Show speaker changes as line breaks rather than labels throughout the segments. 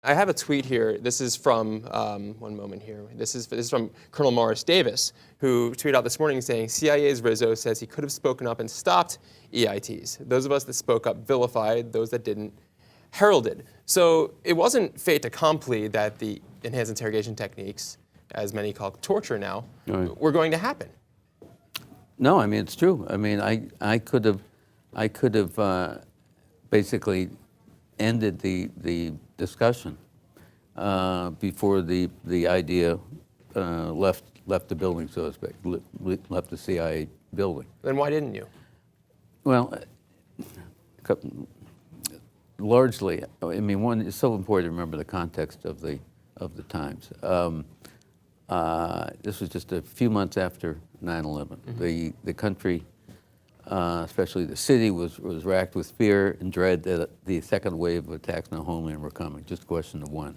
I have a tweet here. This is from, one moment here. This is from Colonel Morris Davis, who tweeted out this morning saying, CIA's Rizzo says he could have spoken up and stopped EITs. Those of us that spoke up vilified, those that didn't heralded. So it wasn't fait accompli that the enhanced interrogation techniques, as many call torture now, were going to happen.
No, I mean, it's true. I mean, I could have basically ended the discussion before the idea left the building, so to speak, left the CIA building.
Then why didn't you?
Well, largely, I mean, one, it's so important to remember the context of the times. This was just a few months after 9/11. Mm-hmm. The country, especially the city, was racked with fear and dread that the second wave of attacks on the homeland were coming, just a question of when.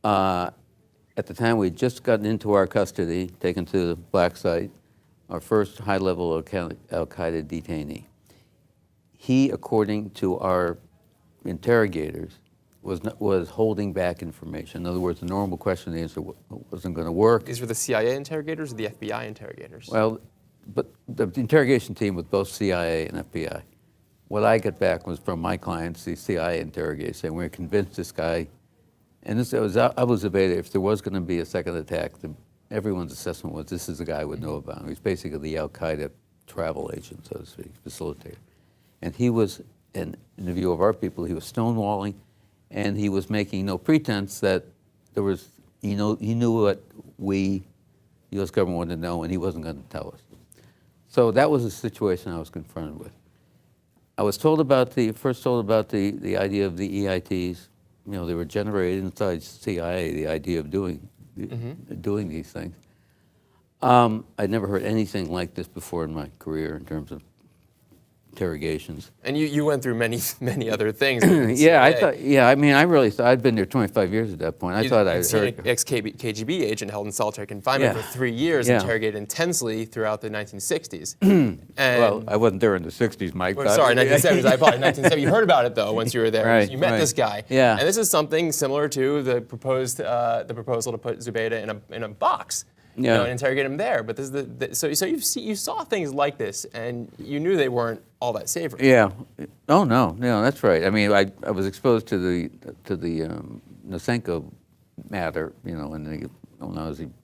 At the time, we had just gotten into our custody, taken to the black site, our first high-level Al-Qaeda detainee. He, according to our interrogators, was holding back information. In other words, the normal question and answer wasn't going to work.
These were the CIA interrogators or the FBI interrogators?
Well, but the interrogation team with both CIA and FBI. What I got back was from my clients, the CIA interrogators, saying we're convinced this guy, and this was evaded. If there was going to be a second attack, everyone's assessment was this is the guy I would know about. He's basically the Al-Qaeda travel agent, so to speak, facilitator. And he was, in the view of our people, he was stonewalling, and he was making no pretense that there was, he knew what we, the U.S. government, wanted to know, and he wasn't going to tell us. So that was the situation I was confronted with. I was told about first told about the idea of the EITs. You know, they were generated inside CIA, the idea of doing these things. I'd never heard anything like this before in my career in terms of interrogations.
And you went through many other things.
Yeah, I thought. Yeah, I mean, I really thought I'd been there 25 years at that point. I thought I was
an ex-KGB agent held in solitary confinement for 3 years, interrogated intensely throughout the 1960s.
Well, I wasn't there in the 60s, Mike.
Well, sorry, 1970s. I apologize. 1970. You heard about it though once you were there.
Right,
you met this guy.
Yeah.
And this is something similar to the proposal to put Zubaydah in a box. You know, and interrogate him there. But this is so you saw things like this, and you knew they weren't all that savory.
Yeah. Oh no, that's right. I mean, I was exposed to the Nosenko matter, you know, and when I was in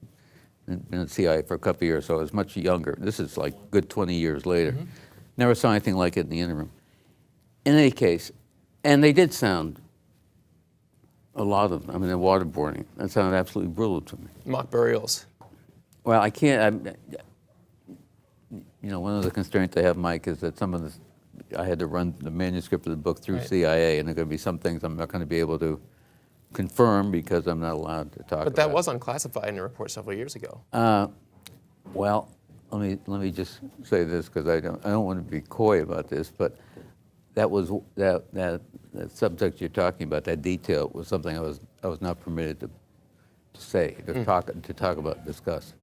the CIA for a couple of years, so I was much younger. This is like a good 20 years later. Never saw anything like it in the interim. In any case, and they did sound. A lot of them. I mean, the waterboarding. That sounded absolutely brutal to me.
Mock burials.
Well, I can't. You know, one of the constraints I have, Mike, is that some of this, I had to run the manuscript of the book through CIA, and there are going to be some things I'm not going to be able to confirm because I'm not allowed to talk about.
But that was unclassified in a report several years ago.
Well, let me just say this because I don't want to be coy about this, but that was that subject you're talking about, that detail was something I was not permitted to say, to talk about, discuss.